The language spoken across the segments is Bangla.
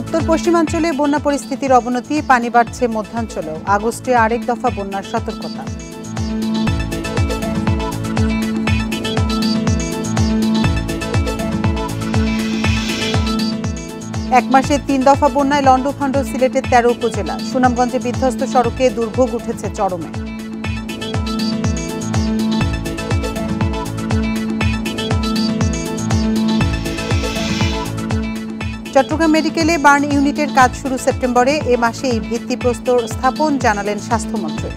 উত্তর পশ্চিমাঞ্চলে বন্যা পরিস্থিতির অবনতি, পানি বাড়ছে মধ্যাঞ্চলেও। আগস্টে আরেক দফা বন্যার সতর্কতা। এক মাসে ৩ দফা বন্যায় লন্ডভন্ড সিলেটের ১৩ উপজেলা। সুনামগঞ্জে বিধ্বস্ত সড়কে দুর্ভোগ উঠেছে চরমে। চট্টগ্রাম মেডিকেলে বার্ন ইউনিটের কাজ শুরু সেপ্টেম্বরে। এ মাসেই ভিত্তিপ্রস্তর স্থাপন, জানালেন স্বাস্থ্যমন্ত্রী।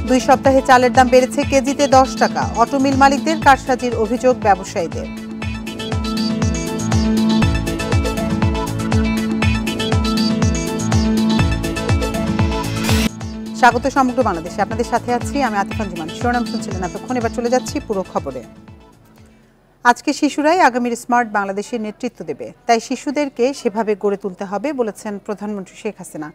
২ সপ্তাহে চালের দাম বেড়েছে কেজিতে ১০ টাকা। অটোমিল মালিকদের কারসাজির অভিযোগ ব্যবসায়ীদের। স্বাগত সমগ্র বাংলাদেশে, আপনাদের সাথে আছি আমি আতিফা জুমান। শিরোনাম শুনছিলেন এতক্ষণ, এবার চলে যাচ্ছি পুরো খবরে। আজকে শিশুরাই আগামীর স্মার্ট বাংলাদেশের নেতৃত্ব দেবে, তাই শিশুদেরকে সেভাবে গড়ে তুলতে হবে বলেছেন প্রধানমন্ত্রী শেখ হাসিনা।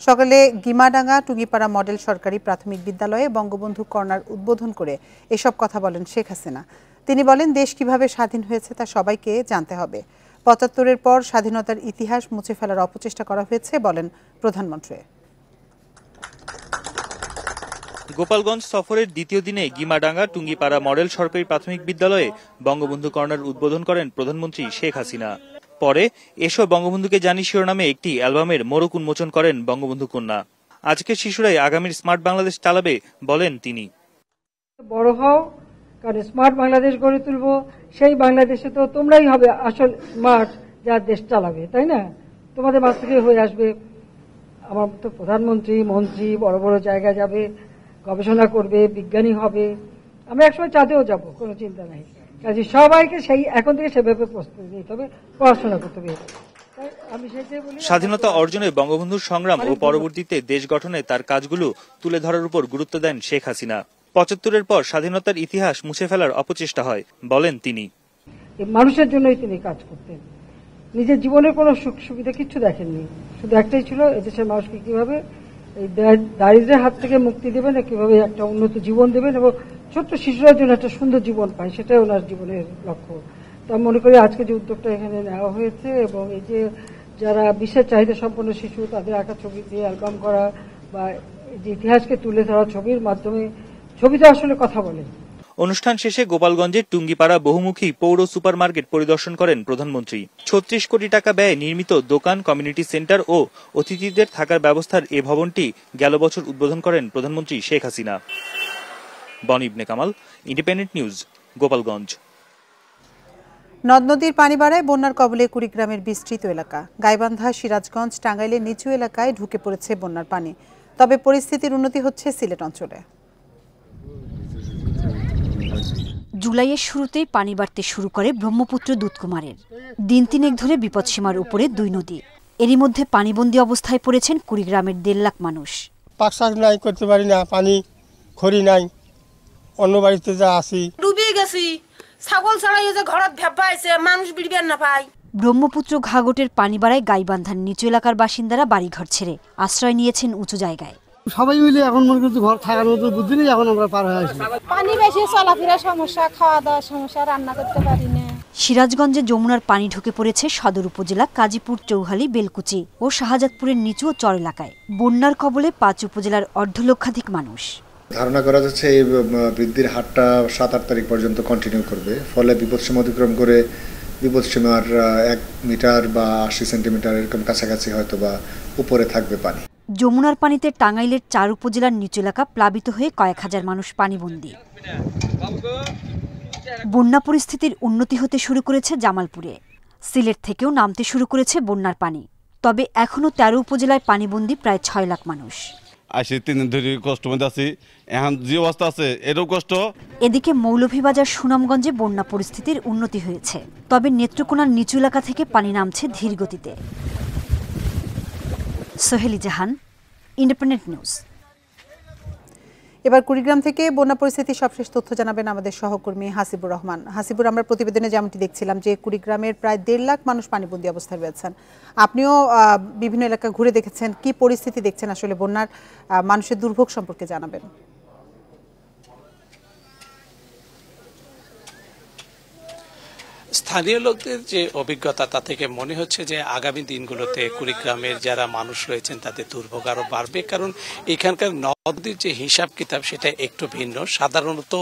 সকালে গিমাডাঙ্গা টুঙ্গিপাড়া মডেল সরকারি প্রাথমিক বিদ্যালয়ে বঙ্গবন্ধু কর্নার উদ্বোধন করে এসব কথা বলেন শেখ হাসিনা। তিনি বলেন, দেশ কিভাবে স্বাধীন হয়েছে তা সবাইকে জানতে হবে। ৭৫-এর পর স্বাধীনতার ইতিহাস মুছে ফেলার অপচেষ্টা করা হয়েছে বলেন প্রধানমন্ত্রী। গোপালগঞ্জ সফরের দ্বিতীয় দিনে গিমাডাঙ্গা টুঙ্গিপাড়া মডেল সরকারি প্রাথমিক বিদ্যালয়ে বঙ্গবন্ধু কর্নার উদ্বোধন করেন প্রধানমন্ত্রী শেখ হাসিনা। পরে এসো বঙ্গবন্ধুকে জানি শিরোনামে একটি অ্যালবামের মোড়ক উন্মোচন করেন বঙ্গবন্ধু কন্যা। আজকে শিশুরাই আগামীর স্মার্ট বাংলাদেশ চালাবে বলেন তিনি। বড় হও, কারণ স্মার্ট বাংলাদেশ গড়ে তুলবো, সেই বাংলাদেশে তো তোমরাই হবে আসল স্মার্ট, যার দেশ চালাবে, তাই না? তোমাদের মাঝ থেকে হয়ে আসবে আমার তো প্রধানমন্ত্রী, মন্ত্রী, বড় বড় জায়গায় যাবে, গবেষণা করবে, বিজ্ঞানী হবে। আমরা একসময় চাঁদেও যাব, কোনো চিন্তা নাই। কাজে সবাইকে সেই এখন থেকে সেভাবে প্রস্তুতি নিতে হবে, পড়াশোনা করতে হবে। আমি সেটাই বলি, স্বাধীনতা অর্জনে বঙ্গবন্ধুর সংগ্রাম ও পরবর্তীতে দেশ গঠনে তার কাজগুলো তুলে ধরার উপর গুরুত্ব দেন শেখ হাসিনা। ৭৫-এর পর স্বাধীনতার ইতিহাস মুছে ফেলার অপচেষ্টা হয় বলেন তিনি। মানুষের জন্যই তিনি কাজ করতেন, নিজের জীবনের কোনো সুখ সুবিধা কিছু দেখেননি। শুধু একটাই ছিল, এদেশের মানুষকে কিভাবে এই দারিদ্র্যের হাত থেকে মুক্তি দেবেন, কিভাবে একটা উন্নত জীবন দেবেন এবং ছোট্ট শিশুরার জন্য একটা সুন্দর জীবন পায়, সেটাই ওনার জীবনের লক্ষ্য। তা মনে করি আজকে যে উদ্যোগটা এখানে নেওয়া হয়েছে এবং এই যে যারা বিশেষ চাহিদা সম্পন্ন শিশু, তাদের আঁকা ছবি দিয়ে অ্যালবাম করা বা যে ইতিহাসকে তুলে ধরা ছবির মাধ্যমে, ছবিটা আসলে কথা বলে। অনুষ্ঠান শেষে গোপালগঞ্জের টুঙ্গিপাড়া বহুমুখী পৌর সুপার মার্কেট পরিদর্শন করেন প্রধানমন্ত্রী। ৩৬ কোটি টাকা ব্যয়ে নির্মিত দোকান, কমিউনিটি সেন্টার ও অতিথিদের থাকার ব্যবস্থার এ ভবনটি গেল বছর উদ্বোধন করেন প্রধানমন্ত্রী শেখ হাসিনা। বনি ইবনে কামাল, ইন্ডিপেন্ডেন্ট নিউজ, গোপালগঞ্জ। নদ নদীর পানি বাড়ায় বন্যার কবলে কুড়িগ্রামের বিস্তৃত এলাকা। গাইবান্ধা, সিরাজগঞ্জ, টাঙ্গাইলের নিচু এলাকায় ঢুকে পড়েছে বন্যার পানি। তবে পরিস্থিতির উন্নতি হচ্ছে সিলেট অঞ্চলে। জুলাইয়ের শুরুতেই পানি বাড়তে শুরু করে ব্রহ্মপুত্র দুধকুমারের। দিন তিনেক ধরে বিপদসীমার উপরে দুই নদী। এরই মধ্যে পানিবন্দী অবস্থায় পড়েছেন কুড়িগ্রামের ১.৫ লাখ মানুষ। পাকশাক নাই, করতে পারি না, পানি খড়ি নাই, অন্য বাড়িতে যা আসি ডুবে গেছি, ছাগল ছাড়াই যে ঘরত ভেপাইছে, মানুষ বিড়বেন না পায়। ব্রহ্মপুত্র ঘাঘটের পানি বাড়ায় গাইবান্ধার নিচু এলাকার বাসিন্দারা বাড়িঘর ছেড়ে আশ্রয় নিয়েছেন উঁচু জায়গায়। সবাই মিলে এখন মনে করছি ঘর থাকার মতো বুদ্ধি নেই, এখন আমরা পার হয়ে আসি। পানি বেশি, চলাফেরা সমস্যা, খাওয়া দাওয়ার সমস্যা, রান্না করতে পারি না। সিরাজগঞ্জে যমুনার পানি ঢুকে পড়েছে সদর উপজেলা কাজীপুর, চৌহালি, বেলকুচি ও শাহজাদপুরের নিচু ও চর এলাকায়। বন্যার কবলে ৫ উপজেলার ১.৫ লক্ষাধিক মানুষ। ধারণা করা যাচ্ছে এই বৃদ্ধির হারটা ৭-৮ তারিখ পর্যন্ত কন্টিনিউ করবে, ফলে বিপদসীমা অতিক্রম করে বিপদসীমার ১ মিটার বা ৮০ সেন্টিমিটার এরকম কাছাকাছি হয়তো বা উপরে থাকবে পানি। যমুনার পানিতে টাঙ্গাইলের ৪ উপজেলার নিচু এলাকা প্লাবিত হয়ে কয়েক হাজার মানুষ পানিবন্দী। বন্যা পরিস্থিতির উন্নতি হতে শুরু করেছে জামালপুরে। সিলেট থেকেও নামতে শুরু করেছে বন্যার পানি। তবে এখনও ১৩ উপজেলায় পানিবন্দী প্রায় ৬ লাখ মানুষ। এদিকে মৌলভীবাজার, সুনামগঞ্জে বন্যা পরিস্থিতির উন্নতি হয়েছে, তবে নেত্রকোনার নিচু এলাকা থেকে পানি নামছে ধীর গতিতে। সোহেলি জাহান, ইন্ডিপেন্ডেন্ট নিউজ। এবার কুড়িগ্রাম থেকে বন্যা পরিস্থিতির সবশেষ তথ্য জানাবেন আমাদের সহকর্মী হাসিবুর রহমান। হাসিবুর, আমরা প্রতিবেদনে যেমনটি দেখছিলাম যে কুড়িগ্রামের প্রায় ১.৫ লাখ মানুষ পানিবন্দী অবস্থায় রয়েছেন। আপনিও বিভিন্ন এলাকা ঘুরে দেখেছেন, কি পরিস্থিতি দেখছেন আসলে বন্যার, মানুষের দুর্ভোগ সম্পর্কে জানাবেন। স্থানীয় লোকদের যে অভিজ্ঞতা তা থেকে মনে হচ্ছে যে আগামী দিনগুলোতে কুড়িগ্রামের যারা মানুষ রয়েছেন তাদের দুর্ভোগ আরো বাড়বে, কারণ এখানকার নদীর যে হিসাব কিতাব সেটা একটু ভিন্ন। সাধারণত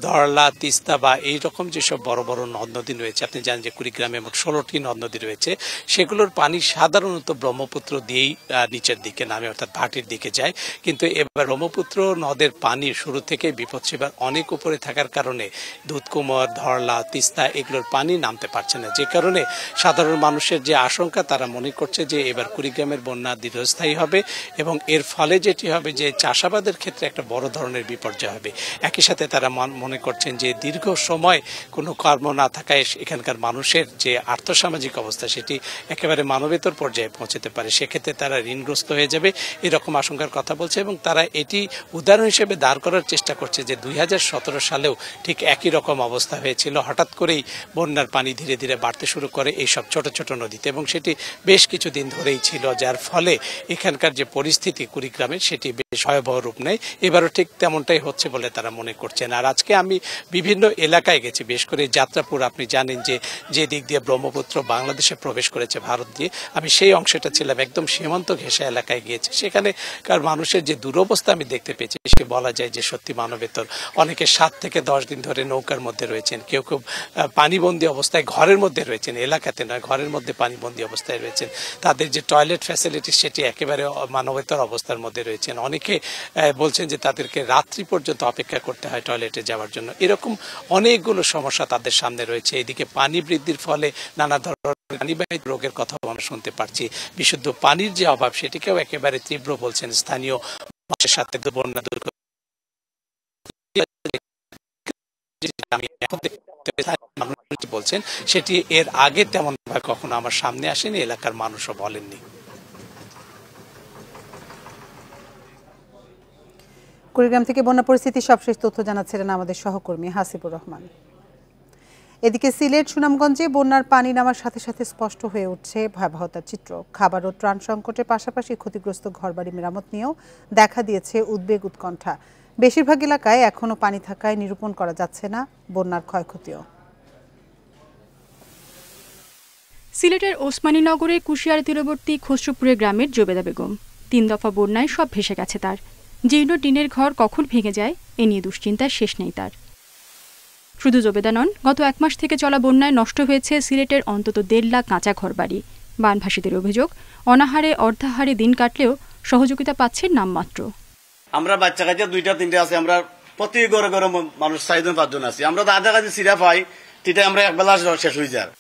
ধরলা, তিস্তা বা এইরকম যেসব বড় বড় নদ নদী রয়েছে, আপনি জানেন যে কুড়িগ্রামে মোট 16টি নদ নদী রয়েছে, সেগুলোর পানি সাধারণত ব্রহ্মপুত্র দিয়েই নিচের দিকে নামে, অর্থাৎ ভাটির দিকে যায়। কিন্তু এবার ব্রহ্মপুত্র নদের পানি শুরু থেকে বিপদসীমার অনেক উপরে থাকার কারণে দুধকুমার, ধরলা, তিস্তা এগুলোর পানি নামতে পারছে না, যে কারণে সাধারণ মানুষের যে আশঙ্কা, তারা মনে করছে যে এবার কুড়িগ্রামের বন্যা দীর্ঘস্থায়ী হবে এবং এর ফলে যেটি হবে যে চাষাবাদের ক্ষেত্রে একটা বড় ধরনের বিপর্যয় হবে। একই সাথে তারা মনে করছেন যে দীর্ঘ সময় কোনো কর্ম না থাকায় এখানকার মানুষের যে আর্থসামাজিক অবস্থা সেটি একেবারে মানবেতর পর্যায়ে পৌঁছতে পারে, সেক্ষেত্রে তারা ঋণগ্রস্ত হয়ে যাবে, এরকম আশঙ্কার কথা বলছে। এবং তারা এটি উদাহরণ হিসেবে দাঁড় করার চেষ্টা করছে যে 2017 সালেও ঠিক একই রকম অবস্থা হয়েছিল, হঠাৎ করেই বন্যার পানি ধীরে ধীরে বাড়তে শুরু করে এইসব ছোট ছোট নদীতে, এবং সেটি বেশ কিছুদিন ধরেই ছিল, যার ফলে এখানকার যে পরিস্থিতি কুড়িগ্রামের সেটি বেশ ভয়াবহ রূপ নেয়। এবারও ঠিক তেমনটাই হচ্ছে বলে তারা মনে করছেন। আর আজকে আমি বিভিন্ন এলাকায় গেছি, বেশ করে যাত্রাপুর, আপনি জানেন যে দিক দিয়ে ব্রহ্মপুত্র বাংলাদেশে প্রবেশ করেছে ভারত দিয়ে, আমি সেই অংশটা ছিলাম, একদম সীমান্ত ঘেঁষা এলাকায় গিয়েছি। সেখানেকার মানুষের যে দুরবস্থা আমি দেখতে পেয়েছি সে বলা যায় যে সত্যি মানবেতর। অনেকে 7 থেকে 10 দিন ধরে নৌকার মধ্যে রয়েছেন, কেউ কেউ পানিবন্দী অবস্থায় ঘরের মধ্যে রয়েছেন, এলাকাতে নয় ঘরের মধ্যে পানিবন্দী অবস্থায় রয়েছেন। তাদের যে টয়লেট ফ্যাসিলিটি সেটি একেবারে মানবেতর অবস্থার মধ্যে রয়েছেন। অনেকে বলছেন যে তাদেরকে রাত্রি পর্যন্ত অপেক্ষা করতে হয় টয়লেটে যাওয়ার জন্য। এরকম অনেকগুলো সমস্যা তাদের সামনে রয়েছে। এদিকে পানি বৃদ্ধির ফলে নানা ধরনের পানিবাহিত রোগের কথা আমরা শুনতে পারছি। বিশুদ্ধ পানির যে অভাব সেটিকেও একেবারে তীব্র বলছেন স্থানীয় মানুষের সাথে বন্যা দুর্গ। বলছেন সেটি এর আগে তেমন ভাবে কখনো আমার সামনে আসেনি, এলাকার মানুষও বলেননি। কুড়িগ্রাম থেকে বন্যা পরিস্থিতির সবশেষ তথ্য জানাচ্ছিলেন আমাদের সহকর্মী হাসিবুর রহমান। এদিকে সিলেট, সুনামগঞ্জে বন্যার পানি নামার সাথে সাথে স্পষ্ট হয়ে উঠছে ভয়াবহতার চিত্র। খাবার ও ত্রাণ সংকটের পাশাপাশি ক্ষতিগ্রস্ত ঘরবাড়ি মেরামত নিয়েও দেখা দিয়েছে উদ্বেগ, উৎকণ্ঠা। বেশিরভাগ এলাকায় এখনো পানি থাকায় নিরূপণ করা যাচ্ছে না বন্যার ক্ষয়ক্ষতিও। সিলেটের ওসমানীনগরে কুশিয়ার তীরবর্তী খসরুপুরের গ্রামের জোবেদা বেগম 3 দফা বন্যায় সব ভেসে গেছে তার। জীর্ণ টিনের ঘর কখন ভেঙে যায় এ নিয়ে দুশ্চিন্তার শেষ নেই তার। শুধু জোবেদা নন, গত 1 মাস থেকে চলা বন্যায় নষ্ট হয়েছে সিলেটের অন্তত 1.5 লাখ কাঁচা ঘরবাড়ি। বানভাসীদের অভিযোগ, অনাহারে অর্ধাহারে দিন কাটলেও সহযোগিতা পাচ্ছে নামমাত্র। আমরা বাচ্চা কাছে 2-3 আছে, আমরা প্রতি ঘরে ঘরে মানুষ 4-5 জন আছি, আমরা আধা কাজে সিরা পাই, সেটা আমরা একবেলা শেষ হয়ে যায়।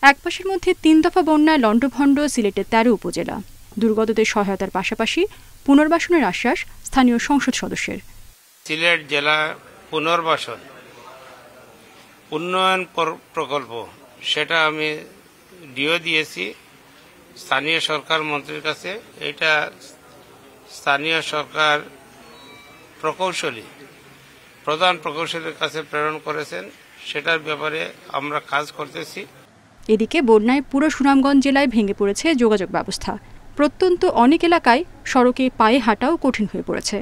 1 মাসের মধ্যে 3 দফা বন্যায় লণ্ডভণ্ড সিলেটের 13 উপজেলা। দুর্গতদের সহায়তার পাশাপাশি পুনর্বাসনের আশ্বাস স্থানীয় সংসদ সদস্যের। সিলেট জেলা পুনর্বাসন উন্নয়ন প্রকল্প সেটা আমি ডিও দিয়েছি স্থানীয় সরকার মন্ত্রীর কাছে। এটা স্থানীয় সরকার প্রধান প্রকৌশলীর কাছে প্রেরণ করেছেন, সেটার ব্যাপারে আমরা কাজ করতেছি। এদিকে বন্যায় পুরো সুনামগঞ্জ জেলায় ভেঙে পড়েছে যোগাযোগ ব্যবস্থা। প্রত্যন্ত অনেক এলাকায় সড়কে পায়ে হাঁটাও কঠিন হয়ে পড়েছে।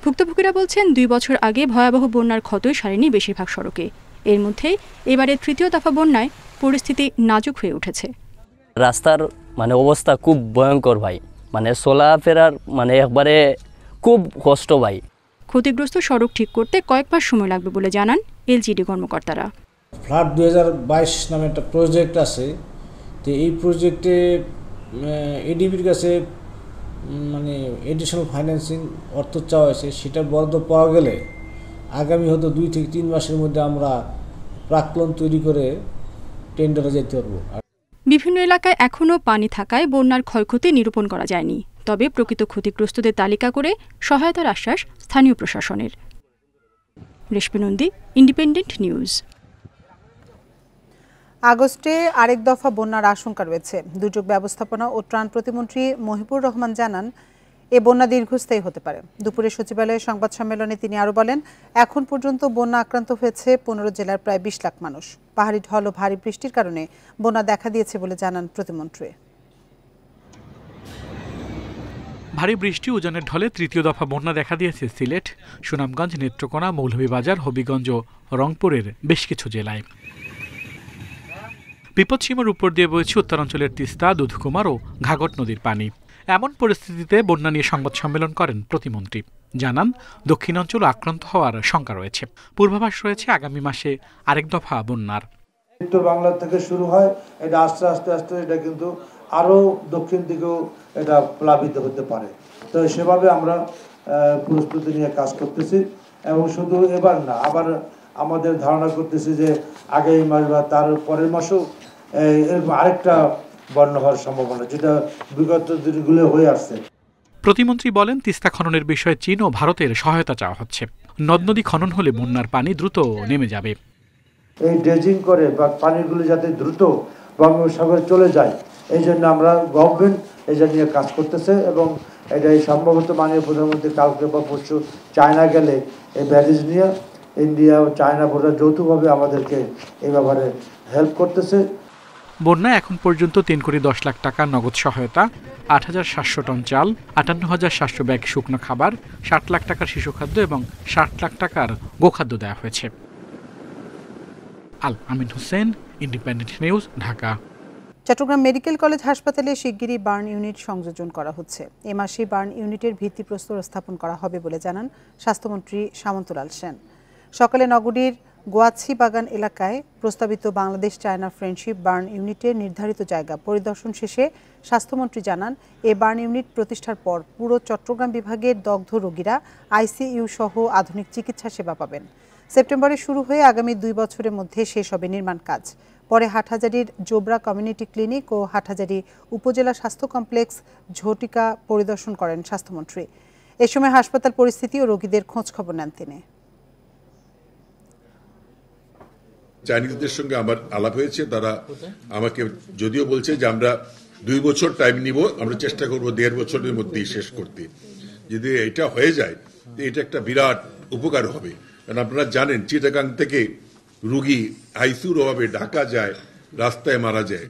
ভুক্তভোগীরা বলছেন 2 বছর আগে ভয়াবহ বন্যার ক্ষতই সারেনি বেশিরভাগ সড়কে। এর মধ্যে এবারে 3য় দফা বন্যায় পরিস্থিতি নাজুক হয়ে উঠেছে। রাস্তার অবস্থা খুব ভয়ঙ্কর ভাই, চলাফেরার একবারে খুব কষ্ট ভাই। ক্ষতিগ্রস্ত সড়ক ঠিক করতে কয়েক মাস সময় লাগবে বলে জানান এলজিডি কর্মকর্তারা। ফ্লাড 2022 নামে একটা প্রজেক্ট আছে, তো এই প্রজেক্টে এডিবির কাছে এডিশনাল ফাইন্যান্সিং অর্থ চাওয়া হয়েছে। সেটা বরাদ্দ পাওয়া গেলে আগামী হয়তো 2 থেকে 3 মাসের মধ্যে আমরা প্রাক্কলন তৈরি করে টেন্ডারে যেতে পারবো। বিভিন্ন এলাকায় এখনও পানি থাকায় বন্যার ক্ষয়ক্ষতি নিরূপণ করা যায়নি, তবে প্রকৃত ক্ষতিগ্রস্তদের তালিকা করে সহায়তার আশ্বাস স্থানীয় প্রশাসনের। রেশমি নন্দী, ইন্ডিপেন্ডেন্ট নিউজ। আগস্টে আরেক দফা বন্যার আশঙ্কা রয়েছে। দুর্যোগ ব্যবস্থাপনা ও ত্রাণ প্রতিমন্ত্রী মহিবুর রহমান জানান, এ বন্যা দীর্ঘস্থায়ী হতে পারে। দুপুরে সচিবালয়ে সংবাদ সম্মেলনে তিনি আরও বলেন, এখন পর্যন্ত বন্যা আক্রান্ত হয়েছে 15 জেলার প্রায় 20 লাখ মানুষ। পাহাড়ি ঢল ও ভারী বৃষ্টির কারণে বন্যা দেখা দিয়েছে বলে জানান প্রতিমন্ত্রী। ভারী বৃষ্টি উজানের ঢলে 3য় দফা বন্যা দেখা দিয়েছে সিলেট, সুনামগঞ্জ, নেত্রকোনা, মৌলভীবাজার, হবিগঞ্জ ও রংপুরের বেশ কিছু জেলায়। বিপদসীমার উপর দিয়ে বইছে উত্তরাঞ্চলের তিস্তা, দুধকুমার ও ঘাঘট নদীর পানি। এমন পরিস্থিতিতে বন্যা নিয়ে সংবাদ সম্মেলন করেন প্রতিমন্ত্রী। জানান, দক্ষিণাঞ্চল আক্রান্ত হওয়ার শঙ্কা রয়েছে। পূর্বাভাস রয়েছে আগামী মাসে আরেক দফা বন্যার। উত্তর বাংলা থেকে শুরু হয়, এটা আস্তে আস্তে আস্তে এটা কিন্তু আরো দক্ষিণ দিকেও এটা প্লাবিত হতে পারে। তো সেভাবে আমরা প্রস্তুতি নিয়ে কাজ করতেছি এবং শুধু এবার না, আবার আমাদের ধারণা করতেছি যে আগামী মাস বা তার পরের মাসেও এরকম আরেকটা বন্যা হওয়ার সম্ভাবনা, যেটা বিগত দিনগুলো হয়ে আসছে। প্রতিমন্ত্রী বলেন, তিস্তা খননের বিষয়ে চীন ও ভারতের সহায়তা চাওয়া হচ্ছে। নদ নদী খনন হলে বন্যার পানি দ্রুত নেমে যাবে। এই ড্রেজিং করে বা পানিগুলো যাতে দ্রুত বঙ্গোপসাগরে চলে যায়, এই জন্য আমরা গভর্নমেন্ট এই জন্য নিয়ে কাজ করতেছে এবং এটাই সম্ভবত মাননীয় প্রধানমন্ত্রী কালকে বা পরশু চায়না গেলে এই ব্যারেজ নিয়ে ইন্ডিয়া ও চায়না বোর্ডার যৌথভাবে আমাদেরকে এই ব্যাপারে হেল্প করতেছে। বন্যায় এখন পর্যন্ত 3,10 লাখ টাকা নগদ সহায়তা, 8,700 টন চাল, 58,700 ব্যাগ শুকনো খাবার, 60 লাখ টাকার শিশু খাদ্য এবং 60 লাখ টাকার গোখাদ্য দেওয়া হয়েছে। Al Amin Hossain, independent news, Dhaka. Chattogram medical college হাসপাতালে শিগগিরই বার্ন ইউনিট সংযোজন করা হচ্ছে। এ মাসে বার্ন ইউনিটের ভিত্তিপ্রস্তর স্থাপন করা হবে বলে জানান স্বাস্থ্যমন্ত্রী সামন্তলাল সেন। সকালে নগরীর গোয়াছি বাগান এলাকায় প্রস্তাবিত বাংলাদেশ চায়না ফ্রেন্ডশিপ বার্ন ইউনিটের নির্ধারিত জায়গা পরিদর্শন শেষে স্বাস্থ্যমন্ত্রী জানান, এ বার্ন ইউনিট প্রতিষ্ঠার পর পুরো চট্টগ্রাম বিভাগের দগ্ধ রোগীরা আইসিইউ সহ আধুনিক চিকিৎসা সেবা পাবেন। সেপ্টেম্বরে শুরু হয়ে আগামী 2 বছরের মধ্যে শেষ হবে নির্মাণ কাজ। পরে হাটহাজারীর জোবরা কমিউনিটি ক্লিনিক ও হাটহাজারী উপজেলা স্বাস্থ্য কমপ্লেক্স ঝটিকা পরিদর্শন করেন স্বাস্থ্যমন্ত্রী। এ সময় হাসপাতাল পরিস্থিতি ও রোগীদের খোঁজ খবর নেন তিনি। চাইনিজদের সঙ্গে আমার আলাপ হয়েছে, তারা আমাকে যদিও বলছে যে আমরা 2 বছর টাইম নিব, আমরা চেষ্টা করব 1.5 বছরের মধ্যেই শেষ করতে। যদি এটা হয়ে যায় এটা একটা বিরাট উপকার হবে। কারণ আপনারা জানেন, চিটাগাং থেকে রোগী আইসিইউর অভাবে ঢাকা যায়, রাস্তায় মারা যায়।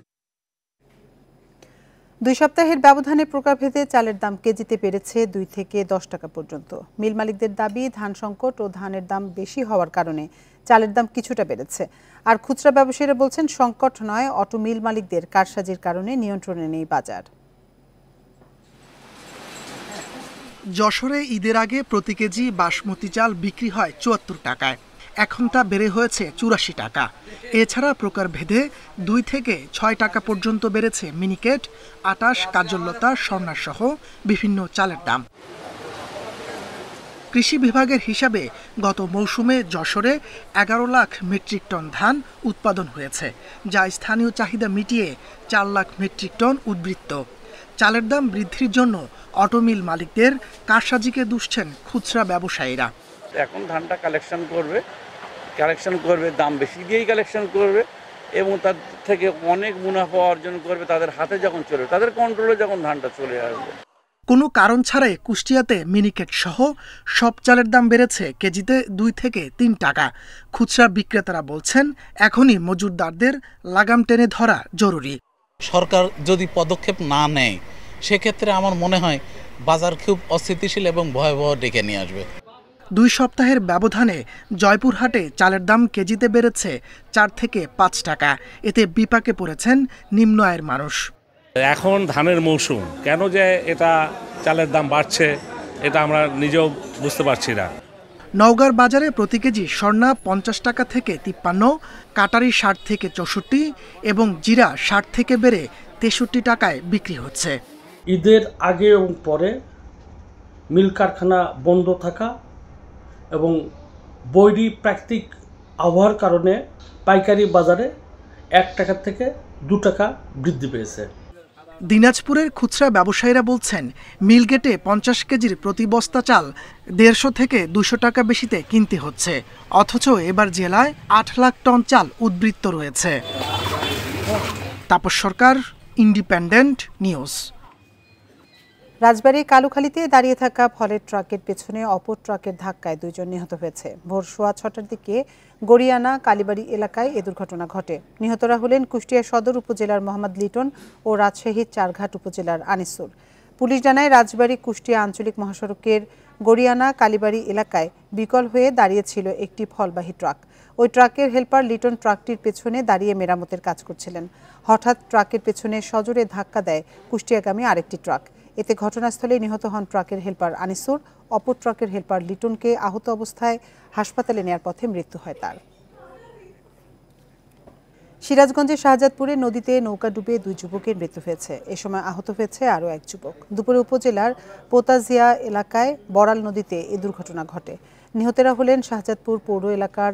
2 সপ্তাহের ব্যবধানে প্রকারভেদে চালের দাম কেজিতে বেড়েছে 2 থেকে 10 টাকা পর্যন্ত। মিল মালিকদের দাবি, ধান সংকট ও ধানের দাম বেশি হওয়ার কারণে চালের দাম কিছুটা বেড়েছে। আর খুচরা ব্যবসায়ীরা বলছেন, সংকট নয়, অটো মিল মালিকদের কারসাজির কারণে নিয়ন্ত্রণে নেই বাজার। যশোরে ঈদের আগে প্রতি কেজি বাসমতি চাল বিক্রি হয় 74 টাকায়, এখন তা বেড়ে হয়েছে 84 টাকা। এছাড়া প্রকারভেদে 2 থেকে 6 টাকা পর্যন্ত বেড়েছে মিনিকেট, 28, কাজললতা, স্বর্ণা সহ বিভিন্ন চালের দাম। কৃষি বিভাগের হিসাবে গত মৌসুমে যশোরে 11 লাখ মেট্রিক টন ধান উৎপাদন হয়েছে, যা স্থানীয় চাহিদা মিটিয়ে 4 লাখ মেট্রিক টন উদ্বৃত্ত। চালের দাম বৃদ্ধির জন্য অটোমিল মালিকদের কারসাজিকে দুষছেন খুচরা ব্যবসায়ীরা। এখন ধানটা কালেকশন করবে দাম বেশি দিয়েই কালেকশন করবে এবং তার থেকে অনেক মুনাফা অর্জন করবে। তাদের হাতে যখন চলবে, তাদের কন্ট্রোলে যখন ধানটা চলে আসবে। কোনো কারণ ছাড়াই কুষ্টিয়াতে মিনিকেট সহ সব চালের দাম বেড়েছে কেজিতে 2 থেকে 3 টাকা। খুচরা বিক্রেতারা বলছেন, এখনই মজুরদারদের লাগাম টেনে ধরা জরুরি। সরকার যদি পদক্ষেপ না নেয়, সেক্ষেত্রে আমার মনে হয় বাজার খুব অস্থিতিশীল এবং ভয়াবহ ডেকে নিয়ে আসবে। 2 সপ্তাহের ব্যবধানে জয়পুরহাটে চালের দাম কেজিতে বেড়েছে 4 থেকে 5 টাকা। এতে বিপাকে পড়েছেন নিম্ন আয়ের মানুষ। এখন ধানের মৌসুম, কেন যে এটা চালের দাম বাড়ছে এটা আমরা নিজেও বুঝতে পারছি না। নওগাঁর বাজারে প্রতি কেজি স্বর্ণা 50 টাকা থেকে 53, কাটারি 60 থেকে 64 এবং জিরা 60 থেকে বেড়ে 63 টাকায় বিক্রি হচ্ছে। ঈদের আগে এবং পরে মিল কারখানা বন্ধ থাকা এবং বৈরী প্রাকৃতিক আবহাওয়ার কারণে পাইকারি বাজারে 1 টাকা থেকে 2 টাকা বৃদ্ধি পেয়েছে। দিনাজপুরের খুচরা ব্যবসায়ীরা বলছেন, মিলগেটে 50 কেজির প্রতি বস্তা চাল 150 থেকে 200 টাকা বেশিতে কিনতে হচ্ছে, অথচ এবার জেলায় 8 লাখ টন চাল উদ্বৃত্ত রয়েছে। তাপস সরকার, ইন্ডিপেন্ডেন্ট নিউজ। রাজবাড়ীর কালুখালীতে দাঁড়িয়ে থাকা ফলের ট্রাকের পেছনে অপর ট্রাকের ধাক্কায় 2 জন নিহত হয়েছে। ভোর 6:15টার দিকে গড়িয়ানা কালীবাড়ি এলাকায় এ দুর্ঘটনা ঘটে। নিহতরা হলেন কুষ্টিয়া সদর উপজেলার মোহাম্মদ লিটন ও রাজশাহীর চারঘাট উপজেলার আনিসুর। পুলিশ জানায়, রাজবাড়ী কুষ্টিয়া আঞ্চলিক মহাসড়কের গড়িয়ানা কালীবাড়ি এলাকায় বিকল হয়ে দাঁড়িয়েছিল একটি ফলবাহী ট্রাক। ওই ট্রাকের হেলপার লিটন ট্রাকটির পেছনে দাঁড়িয়ে মেরামতের কাজ করছিলেন। হঠাৎ ট্রাকের পেছনে সজোরে ধাক্কা দেয় কুষ্টিয়াগামী আরেকটি ট্রাক। এতে ঘটনাস্থলে নিহত হন ট্রাকের হেলপার আনিসুর। অপর ট্রাকের হেলপার লিটনকে আহত অবস্থায় হাসপাতালে নেয়ার পথে মৃত্যু হয় তার। সিরাজগঞ্জের শাহজাদপুরে নদীতে নৌকা ডুবে 2 যুবকের মৃত্যু হয়েছে। এ সময় আহত হয়েছে আরও 1 যুবক। দুপুরে উপজেলার পোতাজিয়া এলাকায় বড়াল নদীতে এ দুর্ঘটনা ঘটে। নিহতেরা হলেন শাহজাদপুর পৌর এলাকার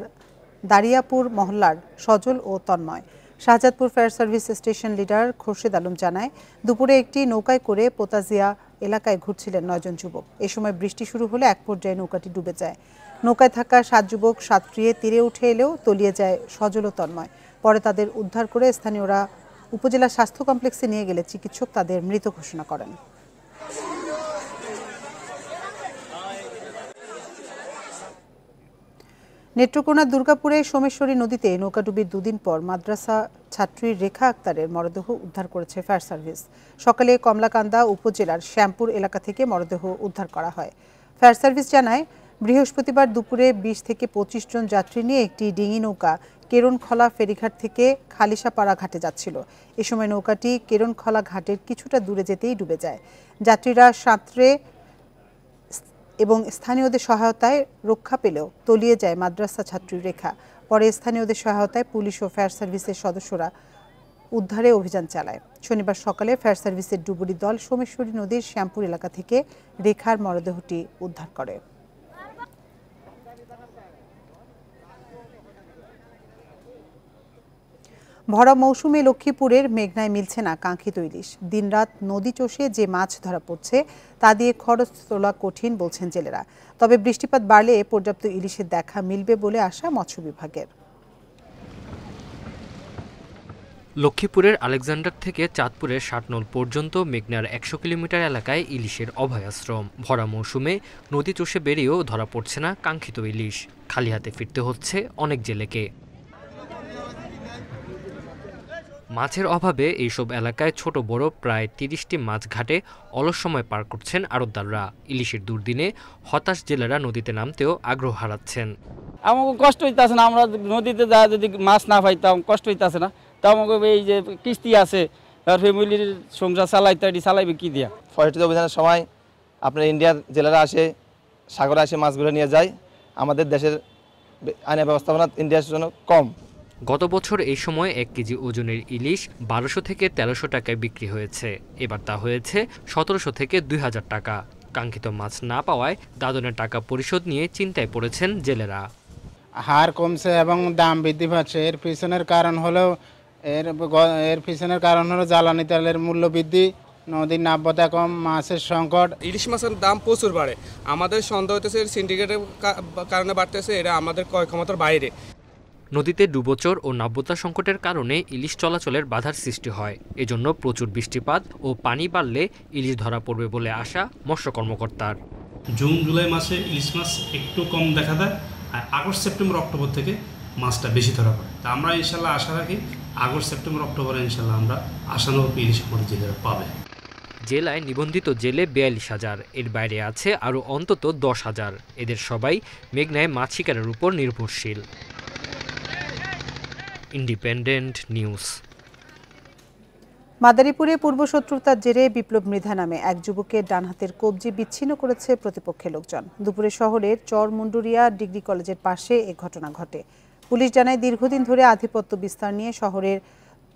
দারিয়াপুর মহল্লার সজল ও Tanmoy. Shahjadpur fire service station leader Khorshed Alam জানায়, দুপুরে একটি নৌকায় করে পোতাজিয়া এলাকায় ঘুরছিলেন 9 জন যুবক। এ সময় বৃষ্টি শুরু হলে এক পর্যায়ে নৌকাটি ডুবে যায়। নৌকায় থাকা 7 যুবক সাঁতরিয়ে তীরে উঠে এলেও তলিয়ে যায় সজল ও তন্ময়। পরে তাদের উদ্ধার করে স্থানীয়রা উপজেলা স্বাস্থ্য কমপ্লেক্সে নিয়ে গেলে চিকিৎসক তাদের মৃত ঘোষণা করেন। নেত্রকোনা দুর্গাপুরে সোমেশ্বরী নদীতে নৌকাডুবির 2 দিন পর মাদ্রাসা ছাত্রী রেখা আক্তারের মরদেহ উদ্ধার করেছে ফায়ার সার্ভিস। সকালে কমলাকান্দা উপজেলার শ্যামপুর এলাকা থেকে মরদেহ উদ্ধার করা হয়। ফায়ার সার্ভিস জানায়, বৃহস্পতিবার দুপুরে 20 থেকে 25 জন যাত্রী নিয়ে একটি ডিঙি নৌকা কেরনখলা ফেরিঘাট থেকে খালিশাপাড়া ঘাটে যাচ্ছিল। এ সময় নৌকাটি কেরনখলা ঘাটের কিছুটা দূরে যেতেই ডুবে যায়। যাত্রীরা সাঁতরে এবং স্থানীয়দের সহায়তায় রক্ষা পেলেও তলিয়ে যায় মাদ্রাসা ছাত্রী রেখা। পরে স্থানীয়দের সহায়তায় পুলিশ ও ফায়ার সার্ভিসের সদস্যরা উদ্ধারে অভিযান চালায়। শনিবার সকালে ফায়ার সার্ভিসের ডুবুরি দল সোমেশ্বরী নদীর শ্যামপুর এলাকা থেকে রেখার মরদেহটি উদ্ধার করে। ভরা মৌসুমে লক্ষ্মীপুরের মেঘনায় মিলছে না কাঙ্ক্ষিত ইলিশ। দিনরাত নদী চষে যে মাছ ধরা পড়ছে তা দিয়ে খরচ তোলা কঠিন বলছেন জেলেরা। তবে বৃষ্টিপাত বাড়লে পর্যাপ্ত ইলিশের দেখা মিলবে বলে আশা মৎস্য বিভাগের। লক্ষ্মীপুরের আলেকজান্ডার থেকে চাঁদপুরের ষাটনল পর্যন্ত মেঘনার 100 কিলোমিটার এলাকায় ইলিশের অভয়াশ্রম। ভরা মৌসুমে নদী চষে বেরিয়েও ধরা পড়ছে না কাঙ্ক্ষিত ইলিশ। খালি হাতে ফিরতে হচ্ছে অনেক জেলেকে। মাছের অভাবে এইসব এলাকায় ছোট বড় প্রায় 30টি মাছ ঘাটে অলস সময় পার করছেন আড়তদাররা। ইলিশের দুর্দিনে হতাশ জেলেরা নদীতে নামতেও আগ্রহ হারাচ্ছেন। আমাকে কষ্ট হইতেছে না, আমরা নদীতে যা যদি মাছ না পাইতাম কষ্ট হইতেছে না। তা আমাকে এই যে কিস্তি আছে ফ্যামিলির সংসার চালাইতে চালাইবে কি দিয়া। ফরেস্ট অভিযানের সময় আপনার ইন্ডিয়ার জেলেরা আসে, সাগরে আসে মাছগুলো নিয়ে যায়। আমাদের দেশের আইনের ব্যবস্থাপনা ইন্ডিয়ার জন্য কম। গত বছর এই সময় 1 কেজি ওজনের ইলিশ 1200 থেকে 1300 টাকায় বিক্রি হয়েছে। এবার তা হয়েছে 1700 থেকে 2000 টাকা। কাঙ্ক্ষিত মাছ না পাওয়ায় দাদনের টাকা পরিশোধ নিয়ে চিন্তায় পড়েছেন জেলেরা। হার কমছে এবং দাম বৃদ্ধি পাচ্ছে। এর পিছনের কারণ হলো জ্বালানি তেলের মূল্য বৃদ্ধি, নদীর নাব্যতা কম, মাছের সংকট। ইলিশ মাছের দাম প্রচুর বাড়ে। আমাদের সন্দেহ হতেছে সিন্ডিকেটের কারণে বাড়তেছে, এটা আমাদের ক্রয় ক্ষমতার বাইরে। নদীতে ডুবোচর ও নাব্যতা সংকটের কারণে ইলিশ চলাচলের বাধার সৃষ্টি হয়। এজন্য প্রচুর বৃষ্টিপাত ও পানি বাড়লে ইলিশ ধরা পড়বে বলে আশা মৎস্য কর্মকর্তার। জুন জুলাই মাসে ইলিশ মাছ একটু কম দেখা দেয়, আর আগস্ট সেপ্টেম্বর অক্টোবর থেকে মাছটা বেশি ধরা পড়ে। তা আমরা ইনশাল্লাহ আশা রাখি আগস্ট সেপ্টেম্বর অক্টোবরে ইনশাল্লাহ আমরা আশানুরূপ ইলিশ আমাদের জেলেরা পাবে। জেলায় নিবন্ধিত জেলে 42,000, এর বাইরে আছে আরও অন্তত 10,000। এদের সবাই মেঘনায় মাছ শিকারের উপর নির্ভরশীল। Independent news. মাদারীপুরে পূর্বশত্রুতার জেরে বিপ্লব মৃধা নামে এক যুবকের ডান হাতের কবজি বিচ্ছিন্ন করেছে প্রতিপক্ষের লোকজন। দুপুরে শহরের চরমুন্ডুরিয়া ডিগ্রি কলেজের পাশে এ ঘটনা ঘটে। পুলিশ জানায়, দীর্ঘদিন ধরে আধিপত্য বিস্তার নিয়ে শহরের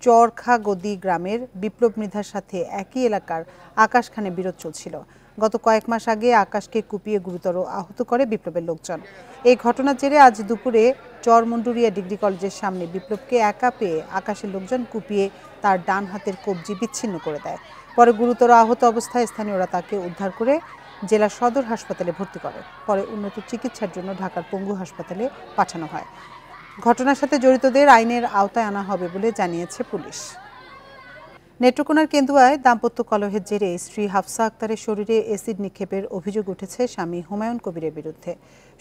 চরখাগদি গ্রামের বিপ্লব মৃধার সাথে একই এলাকার আকাশ খানের বিরোধ চলছিল। গত কয়েক মাস আগে আকাশকে কুপিয়ে গুরুতর আহত করে বিপ্লবের লোকজন। এই ঘটনার জেরে আজ দুপুরে চরমুন্ডুরিয়া ডিগ্রি কলেজের সামনে বিপ্লবকে একা পেয়ে আকাশের লোকজন কুপিয়ে তার ডান হাতের কবজি বিচ্ছিন্ন করে দেয়। পরে গুরুতর আহত অবস্থায় স্থানীয়রা তাকে উদ্ধার করে জেলা সদর হাসপাতালে ভর্তি করে। পরে উন্নত চিকিৎসার জন্য ঢাকার পঙ্গু হাসপাতালে পাঠানো হয়। ঘটনার সাথে জড়িতদের আইনের আওতায় আনা হবে বলে জানিয়েছে পুলিশ। নেত্রকোনার কেন্দুয়ায় দাম্পত্য কলহের জেরে স্ত্রী হাফসা আক্তারের শরীরে এসিড নিক্ষেপের অভিযোগ উঠেছে স্বামী হুমায়ুন কবিরের বিরুদ্ধে।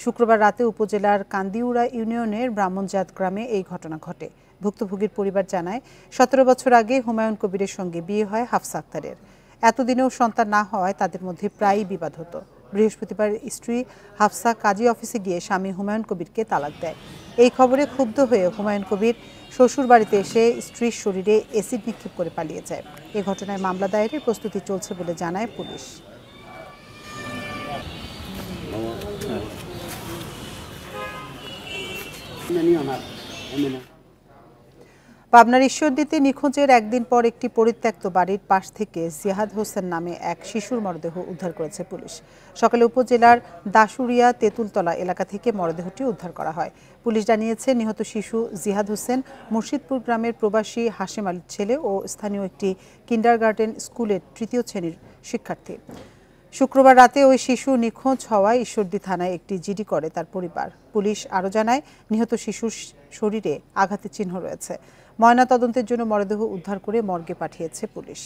শুক্রবার রাতে উপজেলার কান্দিউড়া ইউনিয়নের ব্রাহ্মণজাত গ্রামে এই ঘটনা ঘটে। ভুক্তভোগীর পরিবার জানায়, 17 বছর আগে হুমায়ুন কবিরের সঙ্গে বিয়ে হয় হাফসা আক্তারের। এতদিনেও সন্তান না হওয়ায় তাদের মধ্যে প্রায়ই বিবাদ হতো। বৃহস্পতিবার স্ত্রী হাফসা কাজী অফিসে গিয়ে স্বামী হুমায়ুন কবিরকে তালাক দেয়। এই খবরে ক্ষুব্ধ হয়ে হুমায়ুন কবির শ্বশুর বাড়িতে এসে স্ত্রীর শরীরে অ্যাসিড নিক্ষেপ করে পালিয়ে যায়। এ ঘটনায় মামলা দায়েরের প্রস্তুতি চলছে বলে জানায় পুলিশ। পাবনার ঈশ্বরদীতে নিখোঁজের একদিন পর একটি পরিত্যক্ত বাড়ির পাশ থেকে জিহাদ হোসেন নামে এক শিশুর মরদেহ উদ্ধার করেছে পুলিশ। সকালে উপজেলার দাসুরিয়া তেঁতুলতলা এলাকা থেকে মরদেহটি উদ্ধার করা হয়। পুলিশ জানিয়েছে, নিহত শিশু জিহাদ হোসেন মুর্শিদপুর গ্রামের প্রবাসী হাশেম আলীর ছেলে ও স্থানীয় একটি কিন্ডারগার্টেন স্কুলের ৩য় শ্রেণীর শিক্ষার্থী। শুক্রবার রাতে ওই শিশু নিখোঁজ হওয়ায় ঈশ্বরদী থানায় একটি জিডি করে তার পরিবার। পুলিশ আরও জানায়, নিহত শিশুর শরীরে আঘাতের চিহ্ন রয়েছে। ময়নাতদন্তের জন্য মরদেহ উদ্ধার করে মর্গে পাঠিয়েছে পুলিশ।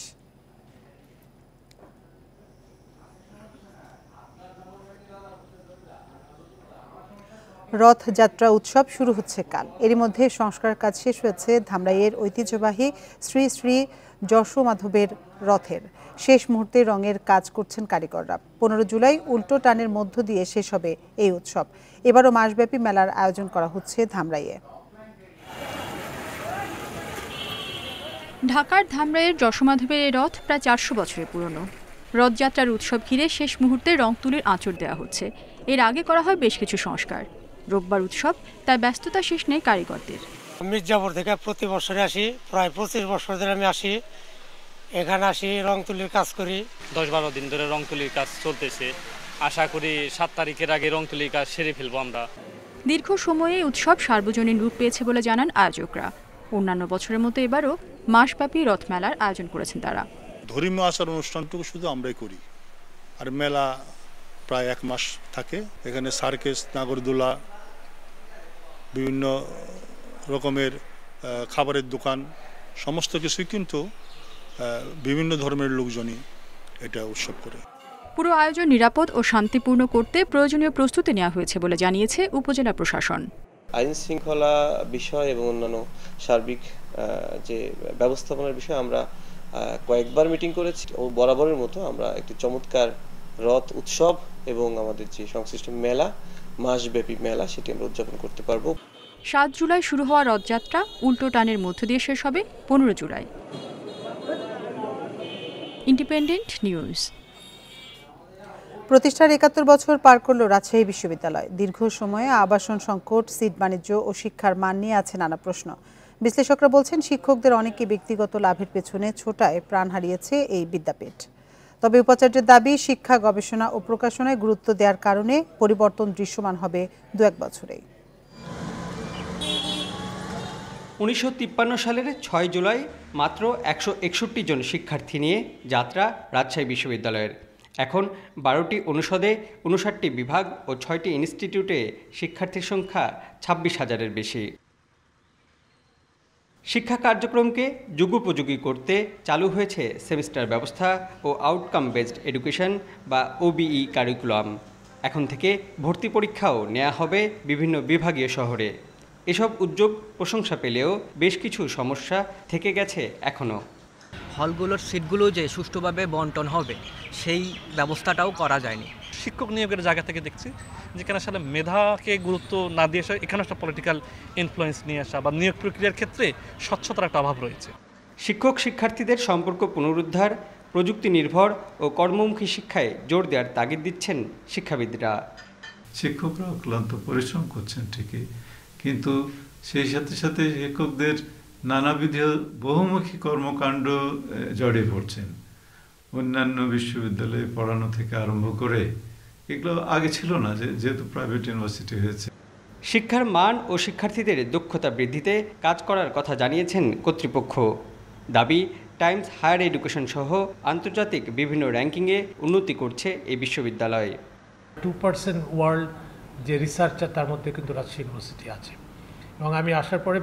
রথযাত্রা উৎসব শুরু হচ্ছে কাল। এরই মধ্যে সংস্কার কাজ শেষ হয়েছে ধামরাইয়ের ঐতিহ্যবাহী শ্রী শ্রী যশোমাধবের রথের। শেষ মুহূর্তে রঙের কাজ করছেন কারিগররা। 15 জুলাই উল্টো টানের মধ্য দিয়ে শেষ হবে এই উৎসব। এবারও মাসব্যাপী মেলার আয়োজন করা হচ্ছে ধামরাইয়ে। ঢাকার ধামরাইয়ের যশোমাধবের এই রথ প্রায় 400 বছরের পুরনো। রথযাত্রার উৎসব ঘিরে শেষ মুহূর্তে রং তুলির আঁচড় দেওয়া হচ্ছে। এর আগে করা হয় বেশ কিছু সংস্কার। রোববার উৎসব, তাই ব্যস্ততা শেষ নেই কারিগরদের। মির্জাপুর থেকে প্রতি বছরে আসি, প্রায় 25 বছর ধরে আমি আসি। এখানে আসি, রং তুলির কাজ করি। 10-12 দিন ধরে রং তুলির কাজ চলতেছে। আশা করি 7 তারিখের আগে রং তুলির কাজ সেরে ফেলবো আমরা। দীর্ঘ সময়ে উৎসব সার্বজনীন রূপ পেয়েছে বলে জানান আয়োজকরা। অন্যান্য বছরের মতো এবারও মাসব্যাপী রথমেলার আয়োজন করেছেন তারা। ধর্মীয় আচার অনুষ্ঠানটুকু শুধু আমরাই করি, আর মেলা প্রায় 1 মাস থাকে। এখানে সার্কেস, নাগরদোলা, বিভিন্ন রকমের খাবারের দোকান, সমস্ত কিছুই কিন্তু বিভিন্ন ধর্মের লোকজনই এটা উৎসব করে। পুরো আয়োজন নিরাপদ ও শান্তিপূর্ণ করতে প্রয়োজনীয় প্রস্তুতি নেওয়া হয়েছে বলে জানিয়েছে উপজেলা প্রশাসন। আইন শৃঙ্খলা বিষয় এবং অন্যান্য সার্বিক যে ব্যবস্থাপনার বিষয়ে আমরা কয়েকবার মিটিং করেছি ও বরাবরের মতো আমরা একটি চমৎকার রথ উৎসব এবং আমাদের যে সংশ্লিষ্ট মেলা, মাসব্যাপী মেলা, সেটি আমরা উদযাপন করতে পারবো। 7 জুলাই শুরু হওয়া রথযাত্রা উল্টো টানের মধ্য দিয়ে শেষ হবে 15 জুলাই। Independent news. প্রতিষ্ঠার ৭১ বছর পার করল রাজশাহী বিশ্ববিদ্যালয়। দীর্ঘ সময়ে আবাসন সংকট, সিট বাণিজ্য ও শিক্ষার মান নিয়ে আছে নানা প্রশ্ন। বিশ্লেষকরা বলছেন, শিক্ষকদের অনেকে ব্যক্তিগত লাভের পেছনে ছোটায় প্রাণ হারিয়েছে এই বিদ্যাপীঠ। তবে উপাচার্যের দাবি, শিক্ষা, গবেষণা ও প্রকাশনায় গুরুত্ব দেওয়ার কারণে পরিবর্তন দৃশ্যমান হবে 2-1 বছরেই। 1953 সালের 6 জুলাই মাত্র 161 জন শিক্ষার্থী নিয়ে যাত্রা রাজশাহী বিশ্ববিদ্যালয়ের। এখন 12টি অনুষদে 59টি বিভাগ ও 6টি ইনস্টিটিউটে শিক্ষার্থীর সংখ্যা 26,000-এর বেশি। শিক্ষা কার্যক্রমকে যুগোপযোগী করতে চালু হয়েছে সেমিস্টার ব্যবস্থা ও আউটকাম বেসড এডুকেশন বা ওবিই কারিকুলাম। এখন থেকে ভর্তি পরীক্ষাও নেওয়া হবে বিভিন্ন বিভাগীয় শহরে। এসব উদ্যোগ প্রশংসা পেলেও বেশ কিছু সমস্যা থেকে গেছে এখনও। হলগুলোর সিটগুলো যে সুষ্ঠুভাবে বন্টন হবে সেই ব্যবস্থাটাও করা যায়নি। শিক্ষক নিয়োগের জায়গা থেকে দেখছি যেখানে আসলে মেধাকে গুরুত্ব না দিয়ে আসা, এখানে একটা পলিটিক্যাল ইনফ্লুয়েন্স নিয়ে আসা বা নিয়োগ প্রক্রিয়ার ক্ষেত্রে স্বচ্ছতার একটা অভাব রয়েছে। শিক্ষক শিক্ষার্থীদের সম্পর্ক পুনরুদ্ধার, প্রযুক্তি নির্ভর ও কর্মমুখী শিক্ষায় জোর দেওয়ার তাগিদ দিচ্ছেন শিক্ষাবিদরা। শিক্ষকরা ক্লান্ত পরিশ্রম করছেন ঠিকই, কিন্তু সেই সাথে সাথে শিক্ষকদের নানাবিধ বহুমুখী কর্মকাণ্ড জড়িয়ে পড়ছেন। অন্যান্য বিশ্ববিদ্যালয়ে পড়ানো থেকে আরম্ভ করে এগুলো আগে ছিল না, যেহেতু প্রাইভেট ইউনিভার্সিটি হয়েছে। শিক্ষার মান ও শিক্ষার্থীদের দক্ষতা বৃদ্ধিতে কাজ করার কথা জানিয়েছেন কর্তৃপক্ষ। দাবি, টাইমস হায়ার এডুকেশন সহ আন্তর্জাতিক বিভিন্ন র্যাঙ্কিংয়ে উন্নতি করছে এই বিশ্ববিদ্যালয়। 2% ওয়ার্ল্ড যে রিসার্চার, তার মধ্যে কিন্তু রাজশাহী ইউনিভার্সিটি আছে। এবং আমি আসার পরে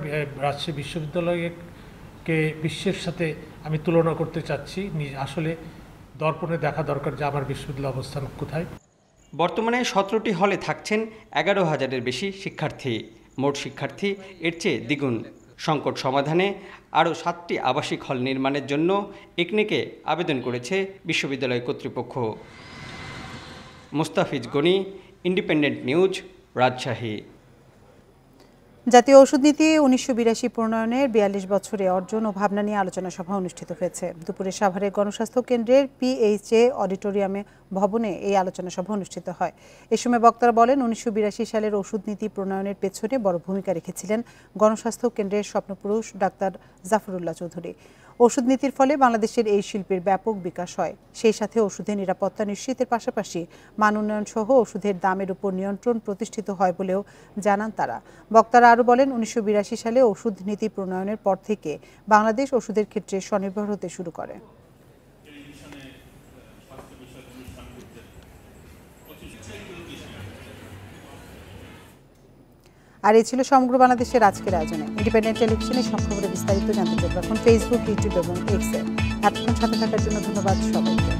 রাজশাহী বিশ্ববিদ্যালয়কে বিশ্বের সাথে আমি তুলনা করতে চাচ্ছি। আসলে দর্পণে দেখা দরকার যে আমার বিশ্ববিদ্যালয় অবস্থান কোথায়। বর্তমানে 17টি হলে থাকছেন 11,000-এর বেশি শিক্ষার্থী। মোট শিক্ষার্থী এর চেয়ে দ্বিগুণ। সংকট সমাধানে আরও 7টি আবাসিক হল নির্মাণের জন্য একনেকে আবেদন করেছে বিশ্ববিদ্যালয় কর্তৃপক্ষ। Mustafiz Gani, independent news, Rajshahi. জাতীয় ওষুধ নীতি 1982 প্রণয়নের 42 বছরে অর্জন ও ভাবনা নিয়ে আলোচনা সভা অনুষ্ঠিত হয়েছে। দুপুরে সাভারের গণস্বাস্থ্য কেন্দ্রের PHA অডিটোরিয়ামে ভবনে এই আলোচনা সভা অনুষ্ঠিত হয়। এ সময় বক্তারা বলেন 1982 সালের ওষুধ নীতি প্রণয়নের পেছনে বড় ভূমিকা রেখেছিলেন গণস্বাস্থ্য কেন্দ্রের স্বপ্নপুরুষ ডাক্তার জাফরুল্লাহ চৌধুরী। ওষুধ নীতির ফলে বাংলাদেশের এই শিল্পের ব্যাপক বিকাশ হয়। সেই সাথে ওষুধের নিরাপত্তা নিশ্চিতের পাশাপাশি মান উন্নয়ন সহ ওষুধের দামের উপর নিয়ন্ত্রণ প্রতিষ্ঠিত হয় বলেও জানান তারা। বক্তারা আরও বলেন 1982 সালে ওষুধ নীতি প্রণয়নের পর থেকে বাংলাদেশ ওষুধের ক্ষেত্রে স্বনির্ভর হতে শুরু করে। আর এই ছিল সমগ্র বাংলাদেশের আজকের আয়োজনে। ইন্ডিপেন্ডেন্ট টেলিভিশনের সব খবরে বিস্তারিত জানতে চোখ রাখুন ফেসবুক, ইউটিউব এবং এক্সে। এতক্ষণ সাথে থাকার জন্য ধন্যবাদ সবাইকে।